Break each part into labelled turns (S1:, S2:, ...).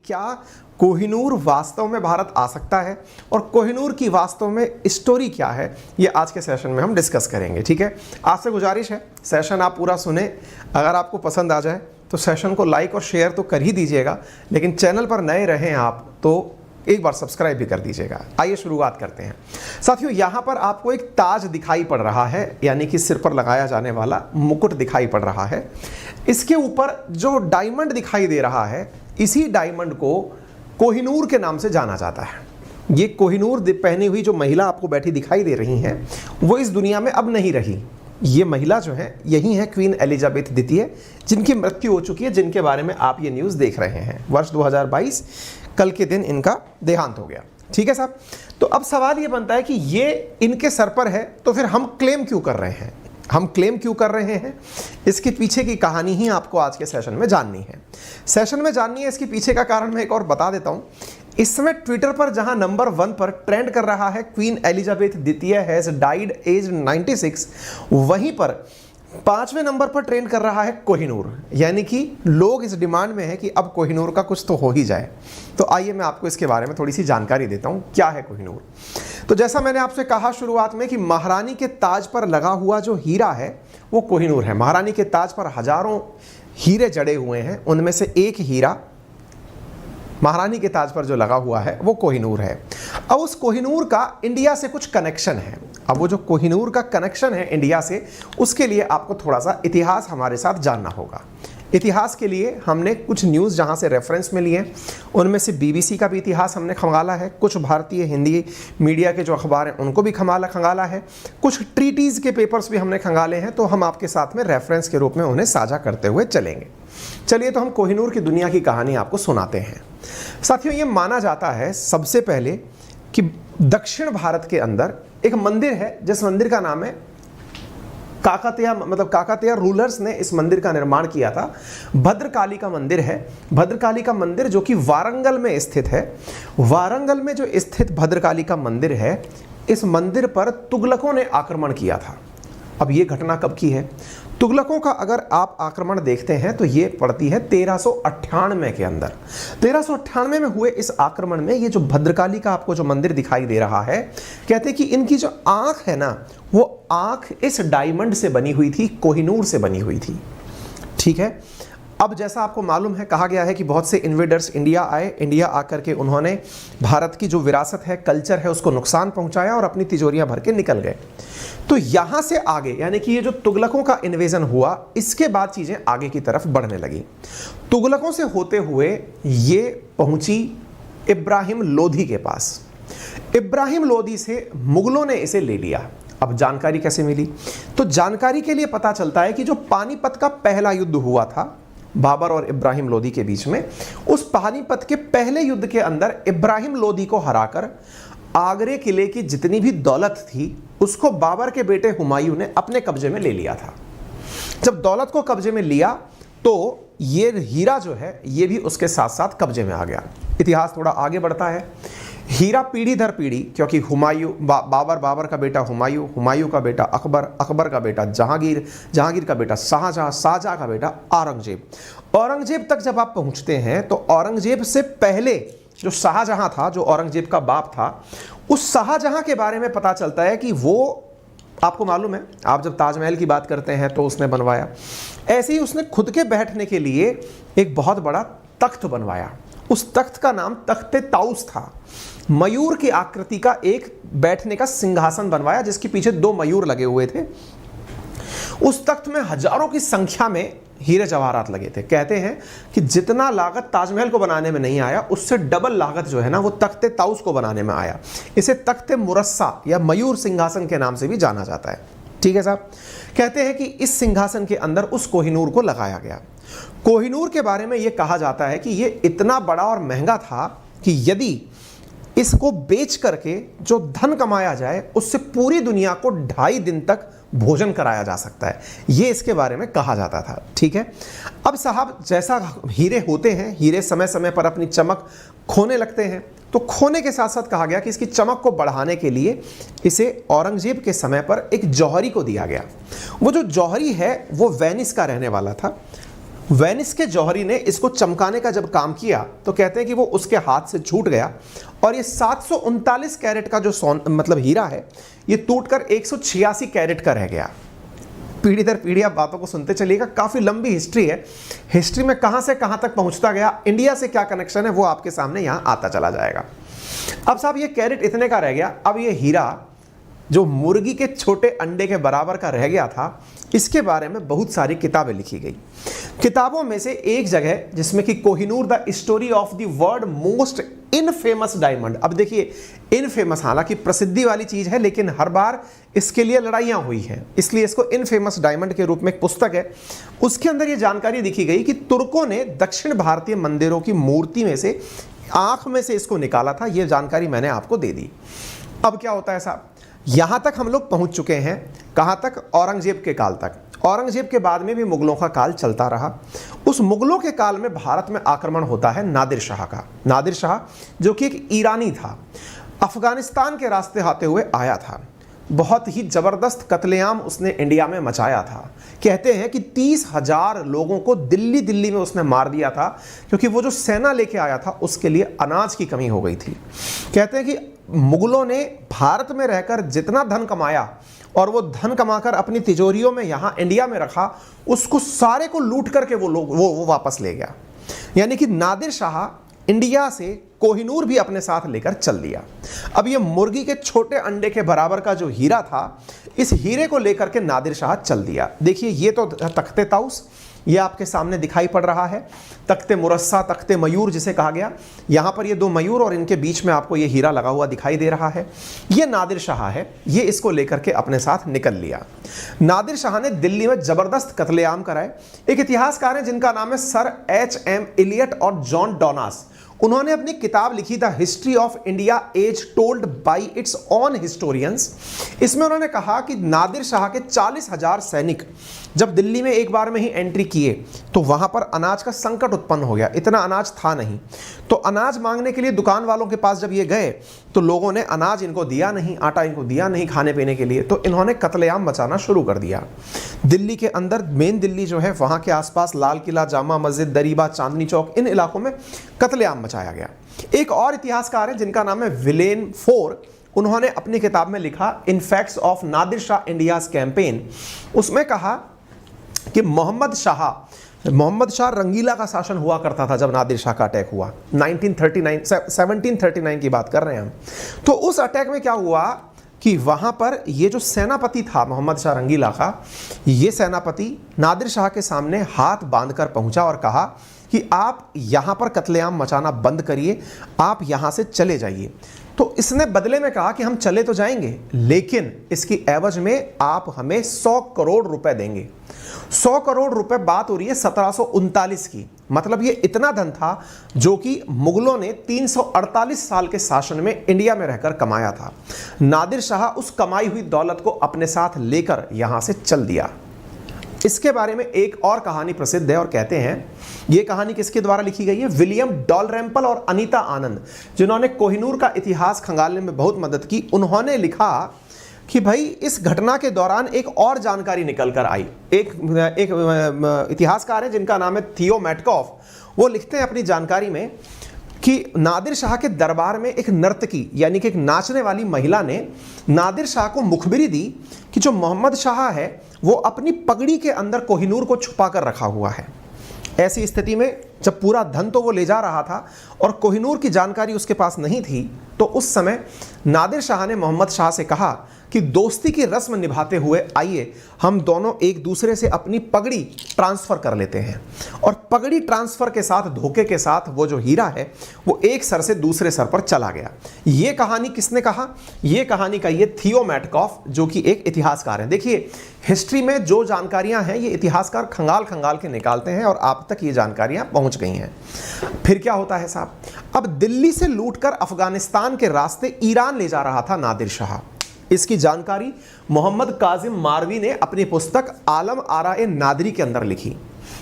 S1: क्या कोहिनूर वास्तव में भारत आ सकता है और कोहिनूर की वास्तव में स्टोरी क्या है, ये आज के सेशन में हम डिस्कस करेंगे। ठीक है, आपसे गुजारिश है सेशन आप पूरा सुने, अगर आपको पसंद आ जाए तो सेशन को लाइक और शेयर तो कर ही दीजिएगा, लेकिन चैनल पर नए रहें आप तो एक बार सब्सक्राइब भी कर दीजिएगा। आइए शुरुआत करते हैं। साथियों, यहाँ पर आपको एक ताज दिखाई पड़ रहा है, यानी कि सिर पर लगाया जाने वाला मुकुट दिखाई पड़ रहा है। इसके ऊपर जो डायमंड दिखाई दे रहा है, इसी डायमंड को कोहिनूर के नाम से जाना जाता है। ये कोहिनूर पहनी हुई जो महिला आपको बैठी दिखाई दे रही हैं, वो इस दुनिया में अब नहीं रही। ये महिला जो है यही है क्वीन एलिजाबेथ द्वितीय, जिनकी मृत्यु हो चुकी है, जिनके बारे में आप ये न्यूज़ देख रहे हैं। वर्ष 2022 कल के दिन इनका देहांत हो गया। ठीक है साहब, तो अब सवाल ये बनता है कि ये इनके सर पर है, तो फिर हम क्लेम क्यों कर रहे हैं? हम क्लेम क्यों कर रहे हैं, इसके पीछे की कहानी ही आपको आज के सेशन में जाननी है। इसके पीछे का कारण मैं एक और बता देता हूं। इस समय ट्विटर पर जहां नंबर 1 पर ट्रेंड कर रहा है क्वीन एलिजाबेथ द्वितीय हैज डाइड एज 96, वहीं पर 5वें नंबर पर ट्रेंड कर रहा है कोहिनूर, यानी कि लोग इस डिमांड में है कि अब कोहिनूर का कुछ तो हो ही जाए। तो आइए मैं आपको इसके बारे में थोड़ी सी जानकारी देता हूं, क्या है कोहिनूर। तो जैसा मैंने आपसे कहा शुरुआत में कि महारानी के ताज पर लगा हुआ जो हीरा है वो कोहिनूर है। महारानी के ताज पर हजारों हीरे जड़े हुए हैं, उनमें से एक हीरा महारानी के ताज पर जो लगा हुआ है वो कोहिनूर है। अब उस कोहिनूर का इंडिया से कुछ कनेक्शन है। अब वो जो कोहिनूर का कनेक्शन है इंडिया से, उसके लिए आपको थोड़ा सा इतिहास हमारे साथ जानना होगा। इतिहास के लिए हमने कुछ न्यूज़ जहाँ से रेफरेंस में लिए, उनमें से BBC का भी इतिहास हमने खंगाला है, कुछ भारतीय हिंदी मीडिया के जो अखबार हैं उनको भी खंगाला है, कुछ ट्रीटीज़ के पेपर्स भी हमने खंगाले हैं। तो हम आपके साथ में रेफरेंस के रूप में उन्हें साझा करते हुए चलेंगे। चलिए, तो हम कोहिनूर की दुनिया की कहानी आपको सुनाते हैं। साथियों, ये माना जाता है सबसे पहले कि दक्षिण भारत के अंदर एक मंदिर है, जिस मंदिर का नाम है काकतीय रूलर्स ने इस मंदिर का निर्माण किया था। भद्रकाली का मंदिर है। भद्रकाली का मंदिर जो कि वारंगल में स्थित है। वारंगल में जो स्थित भद्रकाली का मंदिर है, इस मंदिर पर तुगलकों ने आक्रमण किया था। अब ये घटना कब की है? तुगलकों का अगर आप आक्रमण देखते हैं तो ये पड़ती है 1398 के अंदर। 1398 में हुए इस आक्रमण में ये जो भद्रकाली का आपको जो मंदिर दिखाई दे रहा है, कहते हैं कि इनकी जो आंख है ना, वो आंख इस डायमंड से बनी हुई थी, कोहिनूर से बनी हुई थी। ठीक है, अब जैसा आपको मालूम है, कहा गया है कि बहुत से इन्वेडर्स इंडिया आए, इंडिया आकर के उन्होंने भारत की जो विरासत है, कल्चर है, उसको नुकसान पहुंचाया और अपनी तिजोरियां भर के निकल गए। तो यहां से आगे, यानी कि ये जो तुगलकों का इन्वेजन हुआ, इसके बाद चीजें आगे की तरफ बढ़ने लगी। तुगलकों से होते हुए ये पहुंची इब्राहिम लोधी के पास। इब्राहिम लोधी से मुगलों ने इसे ले लिया। अब जानकारी कैसे मिली? तो जानकारी के लिए पता चलता है कि जो पानीपत का पहला युद्ध हुआ था बाबर और इब्राहिम लोधी के बीच में, उस पानीपत के पहले युद्ध के अंदर इब्राहिम लोधी को हराकर आगरे किले की जितनी भी दौलत थी उसको बाबर के बेटे हुमायूं ने अपने कब्जे में ले लिया था। जब दौलत को कब्जे में लिया तो ये हीरा जो है ये भी उसके साथ साथ कब्जे में आ गया। इतिहास थोड़ा आगे बढ़ता है। हीरा पीढ़ी दर पीढ़ी, क्योंकि हुमायूं बाबर का बेटा हुमायूं का बेटा अकबर का बेटा जहांगीर का बेटा शाहजहां का बेटा औरंगजेब तक जब आप पहुंचते हैं तो औरंगजेब से पहले जो शाहजहां था, जो औरंगजेब का बाप था, उस शाहजहां के बारे में पता चलता है कि वो, आपको मालूम है, आप जब ताजमहल की बात करते हैं तो उसने बनवाया, ऐसे ही उसने खुद के बैठने के लिए एक बहुत बड़ा तख्त बनवाया। उस तख्त का नाम तख्ते ताउस था। मयूर की आकृति का एक बैठने का सिंहासन बनवाया जिसके पीछे 2 मयूर लगे हुए थे। उस तख्त में हजारों की संख्या में हीरे जवाहरात लगे थे। कहते हैं कि जितना लागत ताजमहल को बनाने में नहीं आया, उससे डबल लागत जो है ना वो तख्ते ताउस को बनाने में आया। इसे तख्ते मुरस्सा या मयूर सिंहासन के नाम से भी जाना जाता है। ठीक है साहब, कहते हैं कि इस सिंहासन के अंदर उस कोहिनूर को लगाया गया। कोहिनूर के बारे में यह कहा जाता है कि यह इतना बड़ा और महंगा था कि यदि इसको बेच करके जो धन कमाया जाए उससे पूरी दुनिया को 2.5 दिन तक भोजन कराया जा सकता है, ये इसके बारे में कहा जाता था। ठीक है, अब साहब जैसा हीरे होते हैं, हीरे समय समय पर अपनी चमक खोने लगते हैं, तो खोने के साथ साथ कहा गया कि इसकी चमक को बढ़ाने के लिए इसे औरंगजेब के समय पर एक जौहरी को दिया गया। वो जो जौहरी है वो वेनिस का रहने वाला था। वेनिस के जौहरी ने इसको चमकाने का जब काम किया तो कहते हैं कि वो उसके हाथ से छूट गया और ये 739 कैरेट का जो मतलब हीरा है ये टूटकर 186 कैरेट का रह गया। पीढ़ी दर पीढ़ी आप बातों को सुनते चलिएगा, काफ़ी लंबी हिस्ट्री है। हिस्ट्री में कहाँ से कहाँ तक पहुँचता गया, इंडिया से क्या कनेक्शन है, वो आपके सामने यहाँ आता चला जाएगा। अब साहब ये कैरेट इतने का रह गया, अब ये हीरा जो मुर्गी के छोटे अंडे के बराबर का रह गया था, इसके बारे में बहुत सारी किताबें लिखी गई। किताबों में से एक जगह जिसमें कि Kohinoor the story of the world most infamous diamond, अब देखिए इनफेमस हालांकि प्रसिद्धि वाली चीज है लेकिन हर बार इसके लिए लड़ाइयां हुई हैं, इसलिए इसको इनफेमस डायमंड के रूप में एक पुस्तक है। उसके अंदर ये जानकारी लिखी गई कि तुर्कों ने दक्षिण भारतीय मंदिरों की मूर्ति में से आंख में से इसको निकाला था। ये जानकारी मैंने आपको दे दी। अब क्या होता है साहब, यहां तक हम लोग पहुंच चुके हैं, कहां तक, औरंगजेब के काल तक। औरंगजेब के बाद में भी मुगलों का काल चलता रहा। उस मुगलों के काल में भारत में आक्रमण होता है नादिर शाह का। नादिर शाह जो कि एक ईरानी था, अफगानिस्तान के रास्ते आते हुए आया था। बहुत ही जबरदस्त कत्लेआम उसने इंडिया में मचाया था। कहते हैं कि 30,000 लोगों को दिल्ली में उसने मार दिया था, क्योंकि वो जो सेना लेके आया था उसके लिए अनाज की कमी हो गई थी। कहते हैं कि मुगलों ने भारत में रहकर जितना धन कमाया और वो धन कमाकर अपनी तिजोरियों में यहाँ इंडिया में रखा, उसको सारे को लूट करके वो वापस ले गया। यानी कि नादिर शाह इंडिया से कोहिनूर भी अपने साथ लेकर चल दिया। अब ये मुर्गी के छोटे अंडे के बराबर का जो हीरा था, इस हीरे को लेकर के नादिर शाह चल दिया। देखिए ये तो तख्ते ताउस ये आपके सामने दिखाई पड़ रहा है, तख्ते मुरस्सा, तख्ते मयूर जिसे कहा गया। यहाँ पर ये दो मयूर और इनके बीच में आपको ये हीरा लगा हुआ दिखाई दे रहा है। ये नादिर शाह है, ये इसको लेकर के अपने साथ निकल लिया। नादिर शाह ने दिल्ली में जबरदस्त कत्लेआम कराए। एक इतिहासकार हैं जिनका नाम है सर H.M. इलियट और जॉन डोनास। उन्होंने अपनी किताब लिखी the history of India as told by its own historians. इसमें उन्होंने कहा कि नादिर शाह के 40,000 सैनिक जब दिल्ली में एक बार में ही एंट्री किए तो वहां पर अनाज का संकट उत्पन्न हो गया। इतना अनाज था नहीं, तो अनाज मांगने के लिए दुकान वालों के पास जब ये गए तो लोगों ने अनाज इनको दिया नहीं, आटा इनको दिया नहीं खाने पीने के लिए, तो इन्होंने कत्लेआम मचाना शुरू कर दिया। दिल्ली के अंदर, मेन दिल्ली जो है वहां के आसपास लाल किला, जामा मस्जिद, दरीबा, चांदनी चौक, इन इलाकों में कत्लेआम मचाया गया। एक और इतिहासकार है जिनका नाम है विलेन फोर। उन्होंने अपनी किताब में लिखा in facts of Nadir Shah India's campaign. उसमें कहा कि मोहम्मद शाह रंगीला का शासन हुआ करता था जब नादिर शाह का अटैक हुआ 1739 की बात कर रहे हैं हम। तो उस अटैक में क्या हुआ कि वहां पर ये जो सेनापति था मोहम्मद शाह रंगीला का, ये सेनापति नादिर शाह के सामने हाथ बांधकर पहुंचा और कहा कि आप यहां पर कत्लेआम मचाना बंद करिए, आप यहां से चले जाइए। तो इसने बदले में कहा कि हम चले तो जाएंगे लेकिन इसकी एवज में आप हमें 100 करोड़ रुपए देंगे। 100 करोड़ रुपए, बात हो रही है 1739 की। मतलब ये इतना धन था जो कि मुगलों ने 348 साल के शासन में इंडिया में रहकर कमाया था। नादिर शाह उस कमाई हुई दौलत को अपने साथ लेकर यहां से चल दिया। इसके बारे में एक और कहानी प्रसिद्ध है और कहते हैं, यह कहानी किसके द्वारा लिखी गई है, विलियम डॉलरेम्पल और अनीता आनंद, जिन्होंने कोहिनूर का इतिहास खंगालने में बहुत मदद की। उन्होंने लिखा कि भाई इस घटना के दौरान एक और जानकारी निकल कर आई। एक इतिहासकार है जिनका नाम है थियो मैटकॉफ। वो लिखते हैं अपनी जानकारी में कि नादिर शाह के दरबार में एक नर्तकी यानी कि एक नाचने वाली महिला ने नादिर शाह को मुखबिरी दी कि जो मोहम्मद शाह है वो अपनी पगड़ी के अंदर कोहिनूर को छुपा कर रखा हुआ है। ऐसी स्थिति में जब पूरा धन तो वो ले जा रहा था और कोहिनूर की जानकारी उसके पास नहीं थी, तो उस समय नादिर शाह ने मोहम्मद शाह से कहा कि दोस्ती की रस्म निभाते हुए आइए हम दोनों एक दूसरे से अपनी पगड़ी ट्रांसफ़र कर लेते हैं। और पगड़ी ट्रांसफ़र के साथ, धोखे के साथ, वो जो हीरा है वो एक सर से दूसरे सर पर चला गया। ये कहानी किसने कहा, ये कहानी कही है थियो मैटकॉफ, जो कि एक इतिहासकार हैं। देखिए हिस्ट्री में जो जानकारियां हैं ये इतिहासकार खंगाल के निकालते हैं और आप तक ये जानकारियां पहुंच गई हैं। फिर क्या होता है साहब, अब दिल्ली से लूटकर अफगानिस्तान के रास्ते ईरान ले जा रहा था नादिर शाह। इसकी जानकारी मोहम्मद काजिम मारवी ने अपनी पुस्तक आलम आरा ए नादरी के अंदर लिखी।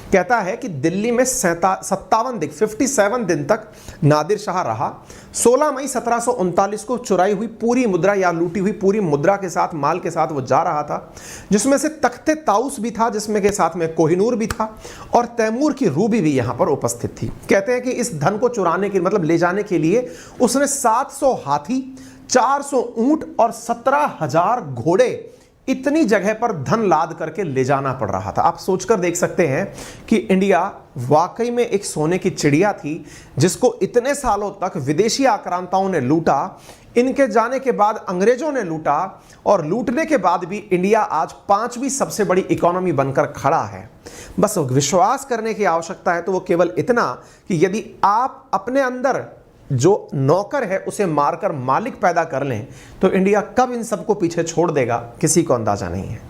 S1: कहता है कि दिल्ली में 57 दिन तक नादिर शाह रहा। 16 मई 1739 को चुराई हुई पूरी मुद्रा या लूटी हुई पूरी मुद्रा के साथ, माल के साथ वो जा रहा था, जिसमें से तख्ते ताउस भी था, जिसमें के साथ में कोहिनूर भी था, और तैमूर की रूबी भी यहां पर उपस्थित थी। कहते हैं कि इस धन को चुराने के मतलब ले जाने के लिए उसने 700 हाथी, 400 ऊंट और 17,000 घोड़े, इतनी जगह पर धन लाद करके ले जाना पड़ रहा था। आप सोचकर देख सकते हैं कि इंडिया वाकई में एक सोने की चिड़िया थी, जिसको इतने सालों तक विदेशी आक्रांताओं ने लूटा, इनके जाने के बाद अंग्रेजों ने लूटा, और लूटने के बाद भी इंडिया आज 5वीं सबसे बड़ी इकोनॉमी बनकर खड़ा है। बस विश्वास करने की आवश्यकता है, तो वो केवल इतना कि यदि आप अपने अंदर जो नौकर है उसे मारकर मालिक पैदा कर लें, तो इंडिया कब इन सबको पीछे छोड़ देगा, किसी को अंदाजा नहीं है।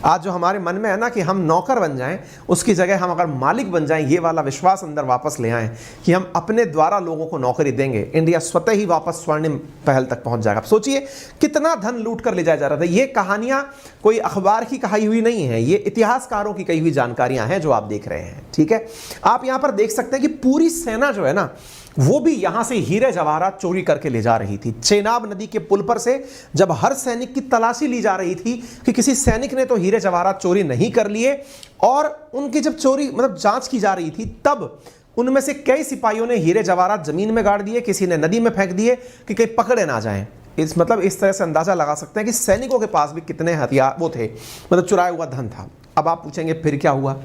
S1: आज जो हमारे मन में है ना कि हम नौकर बन जाएं, उसकी जगह हम अगर मालिक बन जाएं, ये वाला विश्वास अंदर वापस ले आएं कि हम अपने द्वारा लोगों को नौकरी देंगे, इंडिया स्वतः ही वापस स्वर्णिम पहल तक पहुंच जाएगा। सोचिए कितना धन लूट कर ले जाया जा रहा था। ये कहानियां कोई अखबार की कही हुई नहीं है, ये इतिहासकारों की कही हुई जानकारियां हैं जो आप देख रहे हैं। ठीक है, आप यहां पर देख सकते हैं कि पूरी सेना जो है ना, वो भी यहां से हीरे जवाहरात चोरी करके ले जा रही थी। चेनाब नदी के पुल पर से जब हर सैनिक की तलाशी ली जा रही थी कि किसी सैनिक ने तो हीरे जवाहरात चोरी नहीं कर लिए, और उनकी जब चोरी मतलब जांच की जा रही थी, तब उनमें से कई सिपाहियों ने हीरे जवाहरात जमीन में गाड़ दिए, किसी ने नदी में फेंक दिए कि कहीं पकड़े ना जाएं। इस तरह से अंदाजा लगा सकते हैं कि सैनिकों के पास भी कितने हथियार वो थे, मतलब चुराया हुआ धन था। अब आप पूछेंगे फिर क्या हुआ।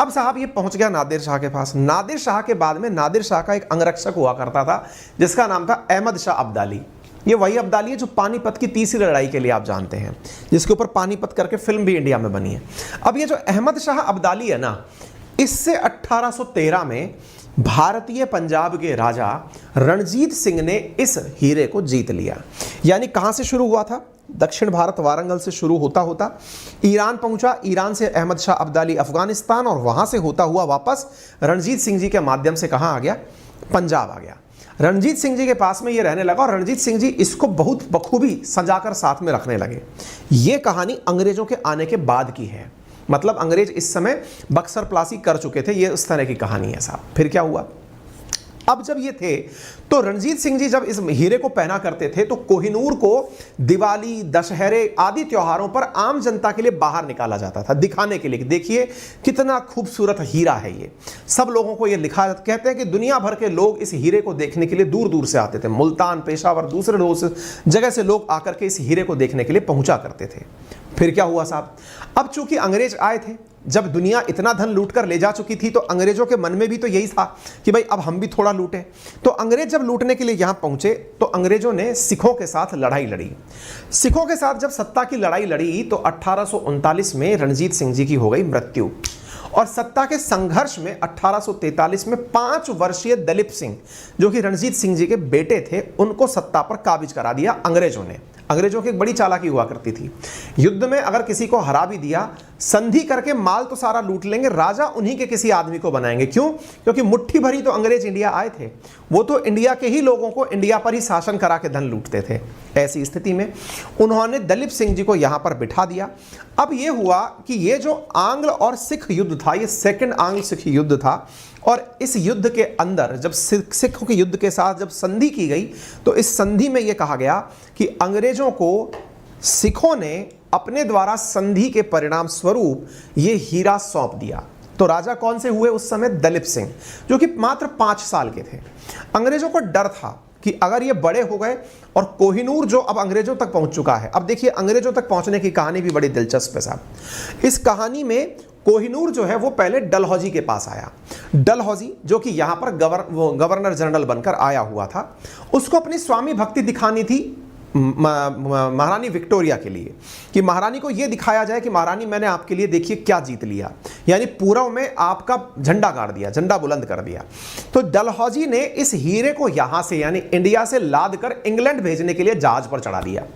S1: अब साहब ये पहुंच गया नादिर शाह के पास। नादिर शाह के बाद में नादिर शाह का एक अंगरक्षक हुआ करता था, जिसका नाम था अहमद शाह अब्दाली। ये वही अब्दाली है जो पानीपत की तीसरी लड़ाई के लिए आप जानते हैं, जिसके ऊपर पानीपत करके फिल्म भी इंडिया में बनी है। अब ये जो अहमद शाह अब्दाली है ना, इससे 1813 में भारतीय पंजाब के राजा रणजीत सिंह ने इस हीरे को जीत लिया। यानी कहां से शुरू हुआ था? दक्षिण भारत वारंगल से शुरू होता होता ईरान पहुंचा, ईरान से अहमद शाह अब्दाली अफगानिस्तान, और वहां से होता हुआ वापस रणजीत सिंह जी के माध्यम से कहां आ गया? पंजाब आ गया। रणजीत सिंह जी के पास में ये रहने लगा, और रणजीत सिंह जी इसको बहुत बखूबी सजाकर साथ में रखने लगे। ये कहानी अंग्रेजों के आने के बाद की है, मतलब अंग्रेज इस समय बक्सर प्लासी कर चुके थे। ये उस तरह की कहानी है साहब। फिर क्या हुआ? अब जब ये थे तो रणजीत सिंह जी जब इस हीरे को पहना करते थे, तो कोहिनूर को दिवाली, दशहरे आदि त्योहारों पर आम जनता के लिए बाहर निकाला जाता था, दिखाने के लिए कि देखिए कितना खूबसूरत हीरा है ये। सब लोगों को ये लिखा, कहते हैं कि दुनिया भर के लोग इस हीरे को देखने के लिए दूर दूर से आते थे। मुल्तान, पेशावर, दूसरे जगह से लोग आकर के इस हीरे को देखने के लिए पहुंचा करते थे। फिर क्या हुआ साहब? अब चूंकि अंग्रेज आए थे, जब दुनिया इतना धन लूट कर ले जा चुकी थी, तो अंग्रेजों के मन में भी तो यही था कि भाई अब हम भी थोड़ा लूटें। तो अंग्रेज जब लूटने के लिए यहां पहुंचे, तो अंग्रेजों ने सिखों के साथ लड़ाई लड़ी। सिखों के साथ जब सत्ता की लड़ाई लड़ी, तो 1839 में रणजीत सिंह जी की हो गई मृत्यु, और सत्ता के संघर्ष में 1843 में 5 वर्षीय दलीप सिंह, जो कि रणजीत सिंह जी के बेटे थे, उनको सत्ता पर काबिज करा दिया अंग्रेजों ने। अंग्रेजों की एक बड़ी चालाकी हुआ करती थी, युद्ध में अगर किसी को हरा भी दिया, संधि करके माल तो सारा लूट लेंगे, राजा उन्हीं के किसी आदमी को बनाएंगे। क्यों? क्योंकि मुट्ठी भरी तो अंग्रेज इंडिया आए थे, वो तो इंडिया के ही लोगों को इंडिया पर ही शासन करा के धन लूटते थे। ऐसी स्थिति में उन्होंने दलीप सिंह जी को यहां पर बिठा दिया। अब ये हुआ कि ये जो आंग्ल और सिख युद्ध था, ये सेकेंड आंग्ल सिख युद्ध था, और इस युद्ध के अंदर जब सिखों के युद्ध के साथ जब संधि की गई, तो इस संधि में यह कहा गया कि अंग्रेजों को सिखों ने अपने द्वारा संधि के परिणाम स्वरूप ये हीरा सौंप दिया। तो राजा कौन से हुए उस समय? दलीप सिंह, जो कि मात्र 5 साल के थे। अंग्रेजों को डर था कि अगर ये बड़े हो गए, और कोहिनूर जो अब अंग्रेजों तक पहुंच चुका है। अब देखिए अंग्रेजों तक पहुंचने की कहानी भी बड़ी दिलचस्प है साहब। इस कहानी में कोहिनूर जो है वो पहले डलहौजी के पास आया। डलहौजी जो कि यहाँ पर गवर्नर जनरल बनकर आया हुआ था, उसको अपनी स्वामी भक्ति दिखानी थी महारानी विक्टोरिया के लिए, कि महारानी को यह दिखाया जाए कि महारानी मैंने आपके लिए देखिए क्या जीत लिया, यानी पूर्व में आपका झंडा गाड़ दिया, झंडा बुलंद कर दिया। तो डलहौजी ने इस हीरे को यहां से यानी इंडिया से लाद कर इंग्लैंड भेजने के लिए जहाज पर चढ़ा दिया।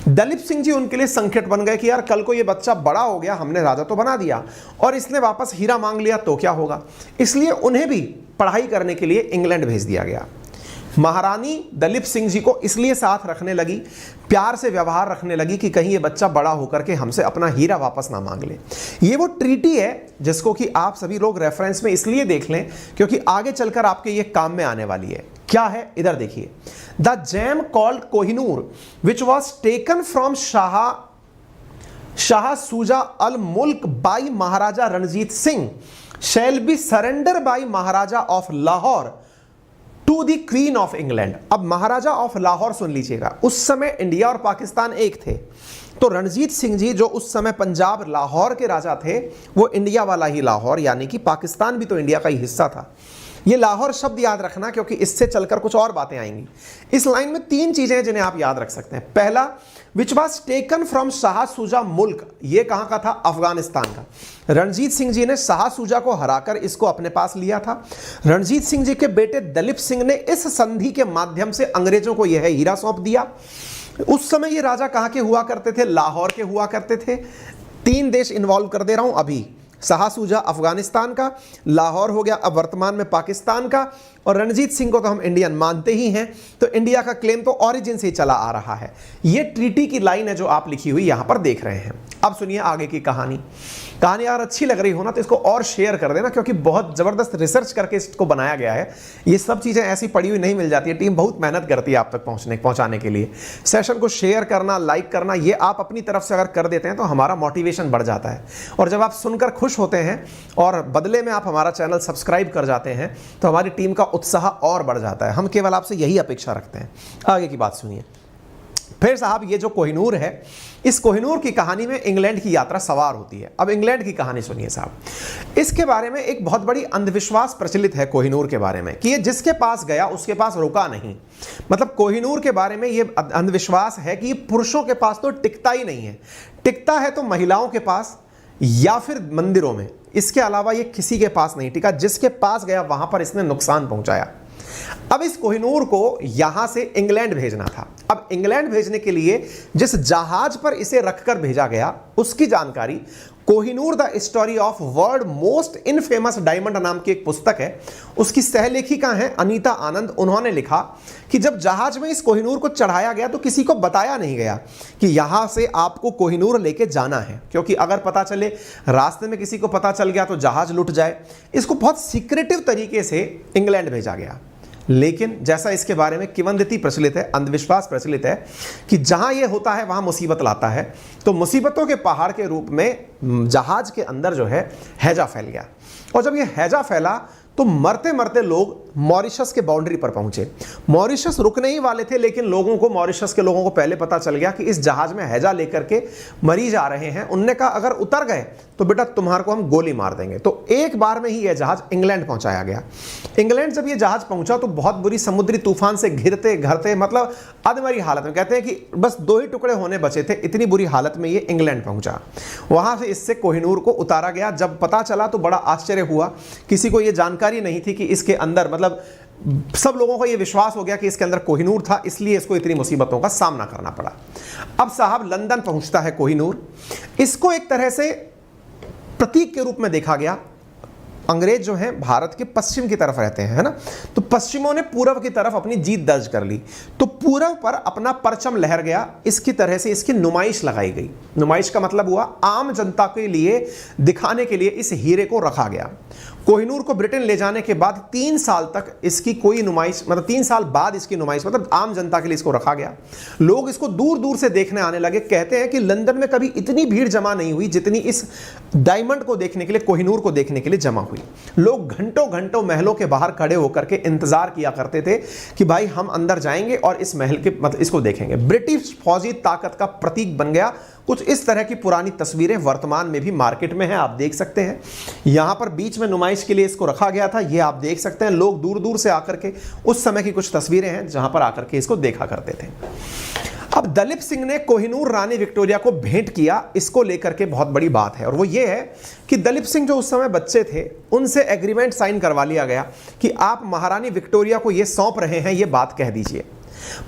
S1: दलीप सिंह जी उनके लिए संकट बन गए कि यार कल को ये बच्चा बड़ा हो गया, हमने राजा तो बना दिया और इसने वापस हीरा मांग लिया तो क्या होगा। इसलिए उन्हें भी पढ़ाई करने के लिए इंग्लैंड भेज दिया गया। महारानी दलीप सिंह जी को इसलिए साथ रखने लगी, प्यार से व्यवहार रखने लगी कि कहीं ये बच्चा बड़ा होकर के हमसे अपना हीरा वापस ना मांग ले। ये वो ट्रीटी है जिसको कि आप सभी लोग रेफरेंस में इसलिए देख लें क्योंकि आगे चलकर आपके ये काम में आने वाली है। क्या है इधर देखिए, the gem called Kohinoor which was taken from Shah Shuja al Mulk by Maharaja Ranjit Singh shall be surrender by Maharaja of Lahore to the queen of England. अब महाराजा ऑफ लाहौर सुन लीजिएगा, उस समय इंडिया और पाकिस्तान एक थे, तो रणजीत सिंह जी जो उस समय पंजाब लाहौर के राजा थे वो इंडिया वाला ही लाहौर, यानी कि पाकिस्तान भी तो इंडिया का ही हिस्सा था। ये लाहौर शब्द याद रखना क्योंकि इससे चलकर कुछ और बातें आएंगी। इस लाइन में 3 चीजें हैं जिन्हें आप याद रख सकते हैं। पहला, विच वॉज टेकन फ्रॉम शाह सूजा मुल्क, ये कहां का था? अफगानिस्तान का। रणजीत सिंह जी ने शाह सूजा को हराकर इसको अपने पास लिया था। रणजीत सिंह जी के बेटे दलीप सिंह ने इस संधि के माध्यम से अंग्रेजों को यह हीरा सौंप दिया। उस समय ये राजा कहां के हुआ करते थे? लाहौर के हुआ करते थे। 3 देश इन्वॉल्व कर दे रहा हूं अभी, शाह सूजा अफगानिस्तान का, लाहौर हो गया अब वर्तमान में पाकिस्तान का, और रणजीत सिंह को तो हम इंडियन मानते ही हैं, तो इंडिया का क्लेम तो ओरिजिन से ही चला आ रहा है। ये ट्रीटी की लाइन है जो आप लिखी हुई यहां पर देख रहे हैं। अब सुनिए आगे की कहानी। कहानी अगर अच्छी लग रही हो ना तो इसको और शेयर कर देना क्योंकि बहुत जबरदस्त रिसर्च करके इसको बनाया गया है। ये सब चीजें ऐसी पड़ी हुई नहीं मिल जाती है, टीम बहुत मेहनत करती है आप तक पहुंचाने के लिए। सेशन को शेयर करना, लाइक करना, ये आप अपनी तरफ से अगर कर देते हैं तो हमारा मोटिवेशन बढ़ जाता है, और जब आप सुनकर खुश होते हैं और बदले में आप हमारा चैनल सब्सक्राइब कर जाते हैं तो हमारी टीम का उत्साह और बढ़ जाता है। हम केवल आपसे यही अपेक्षा रखते हैं। आगे की बात सुनिए। फिर साहब ये जो कोहिनूर है, इस कोहिनूर की कहानी में इंग्लैंड की यात्रा सवार होती है। अब इंग्लैंड की कहानी सुनिए साहब। इसके बारे में एक बहुत बड़ी अंधविश्वास प्रचलित है कोहिनूर के बारे में कि ये जिसके पास गया उसके पास रुका नहीं। मतलब कोहिनूर के बारे में ये अंधविश्वास है कि ये पुरुषों के पास तो टिकता ही नहीं है, टिकता है तो महिलाओं के पास या फिर मंदिरों में, इसके अलावा ये किसी के पास नहीं टिका। जिसके पास गया वहां पर इसने नुकसान पहुंचाया। अब इस कोहिनूर को यहां से इंग्लैंड भेजना था। अब इंग्लैंड भेजने के लिए जिस जहाज पर इसे रखकर भेजा गया उसकी जानकारी Kohinoor the story of world most infamous diamond नाम की एक पुस्तक है, उसकी सहलेखिका है अनीता आनंद। उन्होंने लिखा कि जब जहाज में इस कोहिनूर को चढ़ाया गया तो किसी को बताया नहीं गया कि यहां से आपको कोहिनूर लेके जाना है, क्योंकि अगर पता चले, रास्ते में किसी को पता चल गया तो जहाज लुट जाए। इसको बहुत सीक्रेटिव तरीके से इंग्लैंड भेजा गया। लेकिन जैसा इसके बारे में किंवदंती प्रचलित है, अंधविश्वास प्रचलित है कि जहां यह होता है वहां मुसीबत लाता है, तो मुसीबतों के पहाड़ के रूप में जहाज के अंदर जो है हैजा फैल गया। और जब यह हैजा फैला तो मरते मरते लोग मॉरिशस के बाउंड्री पर पहुंचे। मॉरिशस रुकने ही वाले थे, लेकिन लोगों को, मॉरिशस के लोगों को पहले पता चल गया कि इस जहाज में हैजा लेकर के मरीज आ रहे हैं। उनने कहा अगर उतर गए तो बेटा तुम्हारे को हम गोली मार देंगे। तो एक बार में ही यह जहाज इंग्लैंड पहुंचाया गया। इंग्लैंड जब यह जहाज पहुंचा तो बहुत बुरी समुद्री तूफान से घिरते घरते, मतलब अधमरी हालत में, कहते हैं कि बस 2 ही टुकड़े होने बचे थे, इतनी बुरी हालत में ये इंग्लैंड पहुंचा। वहां से इससे कोहिनूर को उतारा गया। जब पता चला तो बड़ा आश्चर्य हुआ, किसी को यह जानकारी नहीं थी कि इसके अंदर, मतलब सब लोगों को यह विश्वास हो गया कि इसके अंदर कोहिनूर था, इसलिए इसको इतनी मुसीबतों का सामना करना पड़ा। अब साहब लंदन पहुंचता है कोहिनूर। इसको एक तरह से प्रतीक के रूप में देखा गया। अंग्रेज जो हैं भारत के पश्चिम की तरफ रहते हैं, है ना, तो पश्चिमों ने पूर्व की तरफ अपनी जीत दर्ज कर ली, तो पूर्व पर अपना परचम लहर गया। इसकी तरह से इसकी नुमाइश लगाई गई। नुमाइश का मतलब हुआ आम जनता के लिए दिखाने के लिए इस हीरे को रखा गया। कोहिनूर को ब्रिटेन ले जाने के बाद 3 साल तक इसकी कोई नुमाइश, मतलब 3 साल बाद इसकी नुमाइश, मतलब आम जनता के लिए इसको रखा गया। लोग इसको दूर दूर से देखने आने लगे। कहते हैं कि लंदन में कभी इतनी भीड़ जमा नहीं हुई जितनी इस डायमंड को देखने के लिए, कोहिनूर को देखने के लिए जमा हुई। लोग घंटों घंटों महलों के बाहर खड़े होकर के इंतजार किया करते थे कि भाई हम अंदर जाएंगे और इस महल के, मतलब इसको देखेंगे। ब्रिटिश फौजी ताकत का प्रतीक बन गया। कुछ इस तरह की पुरानी तस्वीरें वर्तमान में भी मार्केट में हैं, आप देख सकते हैं। यहां पर बीच में नुमाइश के लिए इसको रखा गया था, ये आप देख सकते हैं। लोग दूर दूर से आकर के, उस समय की कुछ तस्वीरें हैं जहां पर आकर के इसको देखा करते थे। अब दलीप सिंह ने कोहिनूर रानी विक्टोरिया को भेंट किया, इसको लेकर के बहुत बड़ी बात है, और वो ये है कि दलीप सिंह जो उस समय बच्चे थे उनसे एग्रीमेंट साइन करवा लिया गया कि आप महारानी विक्टोरिया को ये सौंप रहे हैं, ये बात कह दीजिए।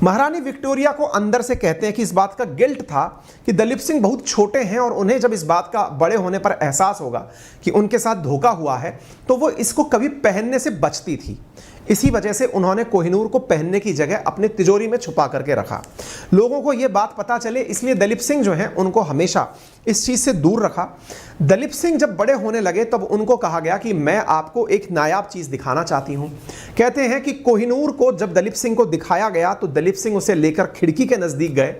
S1: महारानी विक्टोरिया को अंदर से कहते हैं कि इस बात का गिल्ट था कि दलीप सिंह बहुत छोटे हैं और उन्हें जब इस बात का बड़े होने पर एहसास होगा कि उनके साथ धोखा हुआ है तो वो इसको कभी पहनने से बचती थी। इसी वजह से उन्होंने कोहिनूर को पहनने की जगह अपनी तिजोरी में छुपा करके रखा। लोगों को यह बात पता चले इसलिए दलीप सिंह जो है उनको हमेशा इस चीज से दूर रखा। दलीप सिंह जब बड़े होने लगे तब उनको कहा गया कि मैं आपको एक नायाब चीज दिखाना चाहती हूं। कहते हैं कि कोहिनूर को जब दलीप सिंह को दिखाया गया तो दलीप सिंह उसे लेकर खिड़की के नजदीक गए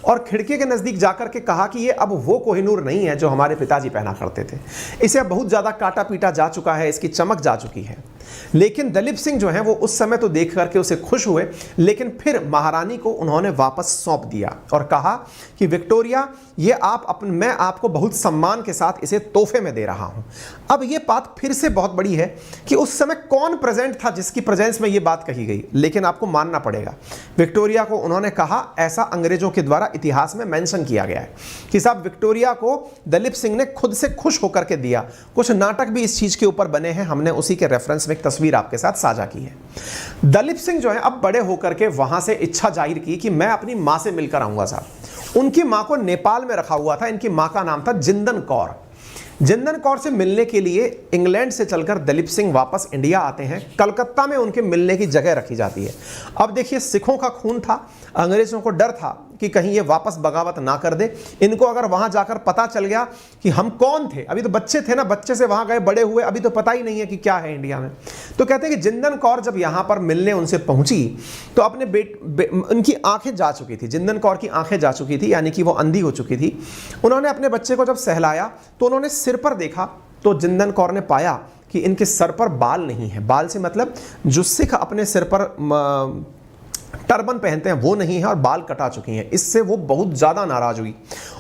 S1: और खिड़की के नजदीक जाकर के कहा कि ये अब वो कोहिनूर नहीं है जो हमारे पिताजी पहना करते थे, इसे अब बहुत ज्यादा काटा पीटा जा चुका है, इसकी चमक जा चुकी है। लेकिन दलीप सिंह जो है वो उस समय तो देख करके उसे खुश हुए, लेकिन फिर महारानी को उन्होंने वापस सौंप दिया और कहा कि विक्टोरिया ये मैं आपको बहुत सम्मान के साथ इसे तोहफे में दे रहा हूं। अब ये बात फिर से बहुत बड़ी है कि उस समय कौन प्रेजेंट था जिसकी प्रेजेंस में ये बात कही गई, लेकिन आपको मानना पड़ेगा विक्टोरिया को उन्होंने कहा, ऐसा अंग्रेजों के द्वारा इतिहास में मेंशन किया गया है कि साहब विक्टोरिया को दलीप सिंह ने खुद से खुश होकर के दिया। कुछ नाटक भी इस चीज के ऊपर बने हैं, हमने उसी के रेफरेंस में एक तस्वीर आपके साथ साझा की है। दलीप सिंह जो है अब बड़े होकर के वहां से इच्छा जाहिर की कि मैं अपनी मां से मिलकर आऊंगा साहब। उनकी मां को नेपाल में रखा हुआ था, इनकी मां का नाम था जिंदन कौर। जिंदन कौर से मिलने के लिए इंग्लैंड से चलकर दलीप सिंह वापस इंडिया आते हैं। कलकत्ता में उनके मिलने की जगह रखी जाती है। अब देखिए सिखों का खून था, अंग्रेजों को डर था कि कहीं ये वापस बगावत ना कर दे। इनको अगर वहां जाकर पता चल गया कि हम कौन थे, अभी तो बच्चे थे ना, बच्चे से वहां गए बड़े हुए, अभी तो पता ही नहीं है कि क्या है इंडिया में। तो कहते हैं कि जिंदन कौर जब यहां पर मिलने उनसे पहुंची तो अपने उनकी आंखें जा चुकी थी, जिंदन कौर की आंखें जा चुकी थी, यानी कि वो अंधी हो चुकी थी। उन्होंने अपने बच्चे को जब सहलाया तो उन्होंने सिर पर देखा तो जिंदन कौर ने पाया कि इनके सर पर बाल नहीं है। बाल से मतलब जो सिख अपने सिर पर टर्बन पहनते हैं वो नहीं है और बाल कटा चुकी हैं। इससे वो बहुत ज़्यादा नाराज हुई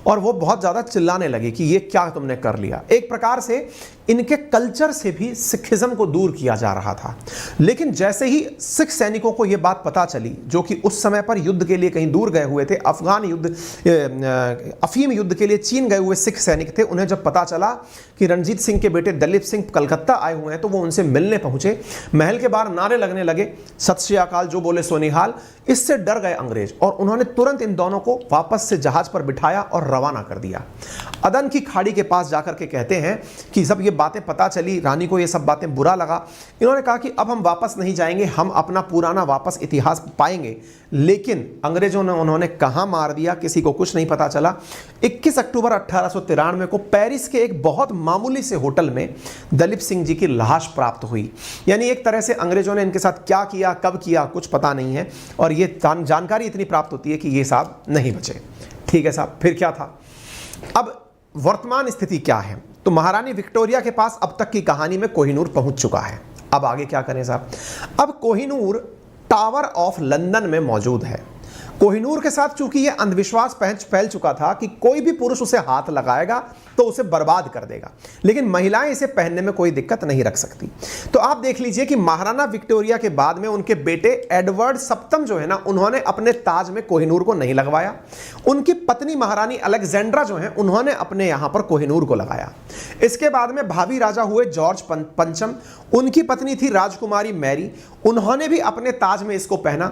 S1: और वो बहुत ज़्यादा चिल्लाने लगी कि ये क्या तुमने कर लिया। एक प्रकार से इनके कल्चर से भी सिखिज्म को दूर किया जा रहा था। लेकिन जैसे ही सिख सैनिकों को ये बात पता चली, जो कि उस समय पर युद्ध के लिए कहीं दूर गए हुए थे, अफीम युद्ध के लिए चीन गए हुए सिख सैनिक थे, उन्हें जब पता चला कि रणजीत सिंह के बेटे दलीप सिंह कलकत्ता आए हुए हैं तो वो उनसे मिलने पहुंचे। महल के बाहर नारे लगने लगे, सत श्री अकाल, जो बोले सो निहाल। इससे डर गए अंग्रेज और उन्होंने तुरंत इन दोनों को वापस से जहाज पर बिठाया और रवाना कर दिया। अदन की खाड़ी के पास जाकर के कहते हैं कि जब ये बातें पता चली, रानी को ये सब बातें बुरा लगा। इन्होंने कहा कि अब हम वापस नहीं जाएंगे, हम अपना पुराना वापस इतिहास पाएंगे। लेकिन अंग्रेजों ने उन्होंने कहां मार दिया किसी को कुछ नहीं पता चला। 21 अक्टूबर 1893 को पेरिस के एक बहुत मामूली से होटल में दलीप सिंह जी की लाश प्राप्त हुई। यानी एक तरह से अंग्रेजों ने इनके साथ क्या किया, कब किया, कुछ पता नहीं है और ये जानकारी इतनी प्राप्त होती है कि ये साहब नहीं बचे। ठीक है साहब, फिर क्या था? अब वर्तमान स्थिति क्या है? तो महारानी विक्टोरिया के पास अब तक की कहानी में कोहिनूर पहुंच चुका है। अब आगे क्या करें साहब? अब कोहिनूर टावर ऑफ लंदन में मौजूद है। कोहिनूर के साथ चूंकि यह अंधविश्वास फैल चुका था कि कोई भी पुरुष उसे हाथ लगाएगा तो उसे बर्बाद कर देगा, लेकिन महिलाएं इसे पहनने में कोई दिक्कत नहीं रख सकती। तो आप देख लीजिए कि महाराना विक्टोरिया के बाद में उनके बेटे एडवर्ड सप्तम जो है ना, उन्होंने अपने ताज में कोहिनूर को नहीं लगवाया। उनकी पत्नी महारानी अलेक्जेंड्रा जो है, उन्होंने अपने यहां पर कोहिनूर को लगाया। इसके बाद में भावी राजा हुए जॉर्ज पंचम, उनकी पत्नी थी राजकुमारी मैरी, उन्होंने भी अपने ताज में इसको पहना।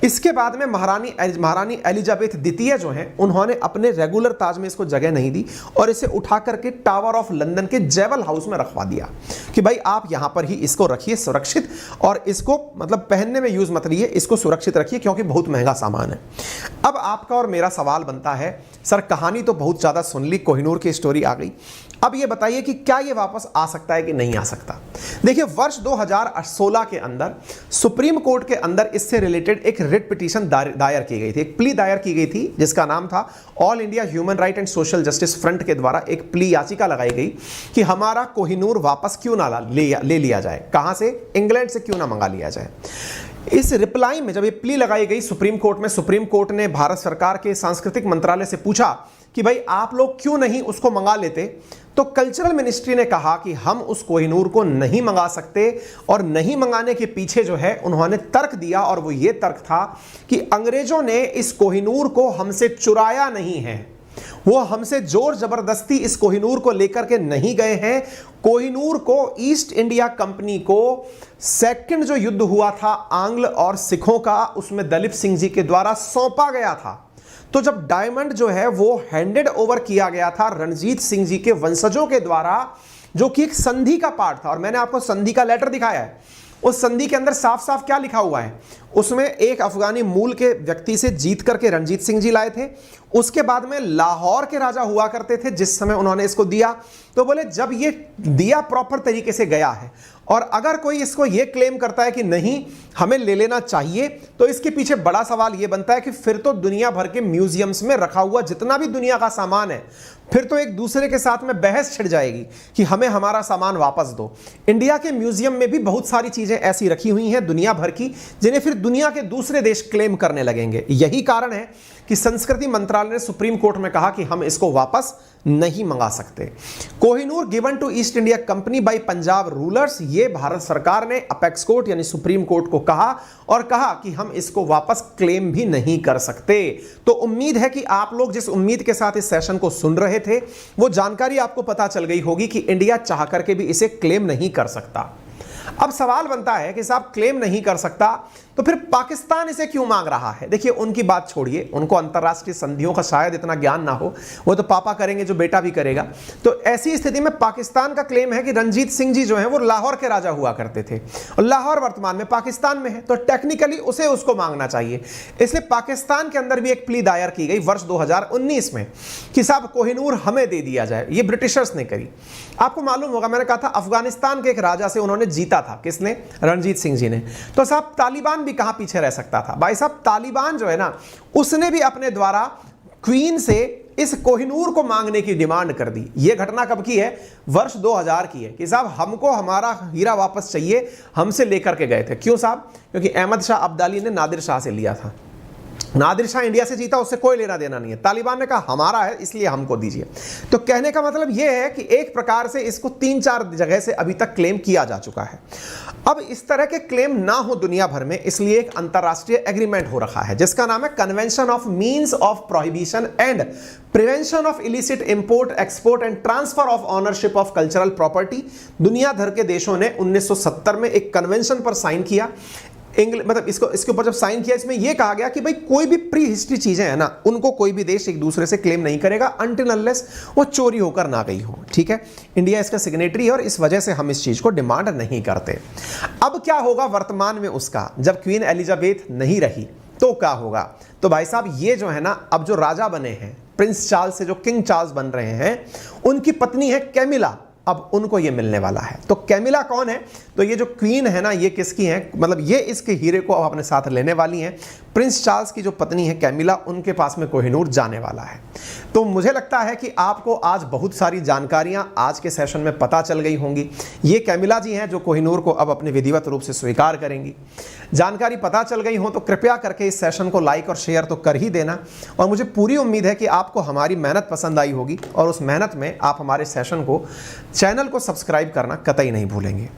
S1: इसके बाद में महारानी एलिजाबेथ द्वितीय जो हैं, उन्होंने अपने रेगुलर ताज में इसको जगह नहीं दी और इसे उठा करके टावर ऑफ लंदन के जेवल हाउस में रखवा दिया कि भाई आप यहां पर ही इसको रखिए सुरक्षित, और इसको मतलब पहनने में यूज मत करिए, इसको सुरक्षित रखिए क्योंकि बहुत महंगा सामान है। अब आपका और मेरा सवाल बनता है, सर कहानी तो बहुत ज्यादा सुन ली, कोहिनूर की स्टोरी आ गई, अब ये बताइए कि क्या ये वापस आ सकता है कि नहीं आ सकता? देखिए वर्ष 2016 के अंदर सुप्रीम कोर्ट के अंदर इससे रिलेटेड एक रिट पिटीशन दायर की गई थी, एक प्ली दायर की गई थी जिसका नाम था all India human right and social justice front के द्वारा एक प्ली याचिका लगाई गई कि हमारा कोहिनूर वापस क्यों ना ले लिया जाए, कहां से? इंग्लैंड से क्यों ना मंगा लिया जाए। इस रिप्लाई में जब ये प्ली लगाई गई सुप्रीम कोर्ट में, सुप्रीम कोर्ट ने भारत सरकार के सांस्कृतिक मंत्रालय से पूछा कि भाई आप लोग क्यों नहीं उसको मंगा लेते, तो कल्चरल मिनिस्ट्री ने कहा कि हम उस कोहिनूर को नहीं मंगा सकते, और नहीं मंगाने के पीछे जो है उन्होंने तर्क दिया, और वो ये तर्क था कि अंग्रेजों ने इस कोहिनूर को हमसे चुराया नहीं है, वो हमसे जोर जबरदस्ती इस कोहिनूर को लेकर के नहीं गए हैं। कोहिनूर को ईस्ट इंडिया कंपनी को सेकंड जो युद्ध हुआ था आंग्ल और सिखों का, उसमें दलीप सिंह जी के द्वारा सौंपा गया था। तो जब डायमंड जो है वो हैंडेड ओवर किया गया था रणजीत सिंह जी के वंशजों के द्वारा, जो कि एक संधि का पार्ट था, और मैंने आपको संधि का लेटर दिखाया है, उस संधि के अंदर साफ साफ क्या लिखा हुआ है, उसमें एक अफगानी मूल के व्यक्ति से जीत करके रणजीत सिंह जी लाए थे। उसके बाद में लाहौर के राजा हुआ करते थे जिस समय उन्होंने इसको दिया, तो बोले जब ये दिया प्रॉपर तरीके से गया है और अगर कोई इसको ये क्लेम करता है कि नहीं हमें ले लेना चाहिए, तो इसके पीछे बड़ा सवाल ये बनता है कि फिर तो दुनिया भर के म्यूजियम्स में रखा हुआ जितना भी दुनिया का सामान है फिर तो एक दूसरे के साथ में बहस छिड़ जाएगी कि हमें हमारा सामान वापस दो। इंडिया के म्यूजियम में भी बहुत सारी चीजें ऐसी रखी हुई हैं दुनिया भर की जिन्हें फिर दुनिया के दूसरे देश क्लेम करने लगेंगे। यही कारण है कि संस्कृति मंत्रालय ने सुप्रीम कोर्ट में कहा कि हम इसको वापस नहीं मंगा सकते। Kohinoor given to East India Company by Punjab rulers, ये भारत सरकार ने अपेक्स कोर्ट यानी सुप्रीम कोर्ट को कहा और कहा कि हम इसको वापस क्लेम भी नहीं कर सकते। तो उम्मीद है कि आप लोग जिस उम्मीद के साथ इस सेशन को सुन रहे थे वो जानकारी आपको पता चल गई होगी कि इंडिया चाह करके भी इसे क्लेम नहीं कर सकता। अब सवाल बनता है कि साहब क्लेम नहीं कर सकता तो फिर पाकिस्तान इसे क्यों मांग रहा है। देखिए उनकी बात छोड़िए, उनको अंतरराष्ट्रीय संधियों का शायद इतना ज्ञान ना हो, वो तो पापा करेंगे जो बेटा भी करेगा। तो ऐसी स्थिति में पाकिस्तान का क्लेम है कि रणजीत सिंह जी जो है वो लाहौर के राजा हुआ करते थे और लाहौर वर्तमान में पाकिस्तान में है, तो टेक्निकली उसे उसको मांगना चाहिए। इसलिए पाकिस्तान के अंदर भी एक प्ली दायर की गई वर्ष 2019 में कि साहब कोहिनूर हमें दे दिया जाए। ये ब्रिटिशर्स ने करी। आपको मालूम होगा मैंने कहा था अफगानिस्तान के एक राजा से उन्होंने जीता था, किसने, रणजीत सिंह जी ने। तो साहब तालिबान भी कहां पीछे रह सकता था भाई साहब, तालिबान जो है ना उसने भी अपने द्वारा क्वीन से इस कोहिनूर को मांगने की डिमांड कर दी। यह घटना कब की है, वर्ष 2000 की है कि साहब हमको हमारा हीरा वापस चाहिए, हमसे लेकर के गए थे। क्यों साहब, क्योंकि अहमद शाह अब्दाली ने नादिर शाह से लिया था। नादिर शाह इंडिया से जीता, उससे कोई लेना देना नहीं है। तालिबान ने कहा हमारा है इसलिए हमको दीजिए। तो कहने का मतलब यह है कि एक प्रकार से इसको 3-4 जगह से अभी तक क्लेम किया जा चुका है। अब इस तरह के क्लेम ना हो दुनिया भर में, इसलिए एक अंतरराष्ट्रीय एग्रीमेंट हो रखा है जिसका नाम है convention of means of prohibition and prevention of illicit import, export and transfer of ownership of cultural property. दुनिया भर के देशों ने 1970 में एक कन्वेंशन पर साइन किया। मतलब इसके ऊपर जब साइन किया, इसमें यह कहा गया कि भाई कोई भी प्री हिस्ट्री चीजें हैं ना उनको कोई भी देश एक दूसरे से क्लेम नहीं करेगा अनटिल अनलेस वो चोरी होकर ना गई हो। ठीक है, इंडिया इसका सिग्नेटरी है और इस वजह से हम इस चीज को डिमांड नहीं करते। अब क्या होगा वर्तमान में उसका, जब क्वीन एलिजाबेथ नहीं रही तो क्या होगा। तो भाई साहब ये जो है ना अब जो राजा बने हैं प्रिंस चार्ल्स से जो किंग चार्ल्स बन रहे हैं, उनकी पत्नी है कैमिला, अब उनको ये मिलने वाला है। तो कैमिला कौन है, तो ये जो क्वीन है ना ये किसकी है, मतलब ये इसके हीरे को अपने साथ लेने वाली हैं। प्रिंस चार्ल्स की जो पत्नी है कैमिला, उनके पास में कोहिनूर जाने वाला है। तो मुझे लगता है कि आपको आज बहुत सारी जानकारियां आज के सेशन में पता चल गई होंगी। ये कैमिला जी हैं जो कोहिनूर को अब अपने विधिवत रूप से स्वीकार करेंगी। जानकारी पता चल गई हो तो कृपया करके इस सेशन को लाइक और शेयर तो कर ही देना। और मुझे पूरी उम्मीद है कि आपको हमारी मेहनत पसंद आई होगी और उस मेहनत में आप हमारे सेशन को, चैनल को सब्सक्राइब करना कतई नहीं भूलेंगे।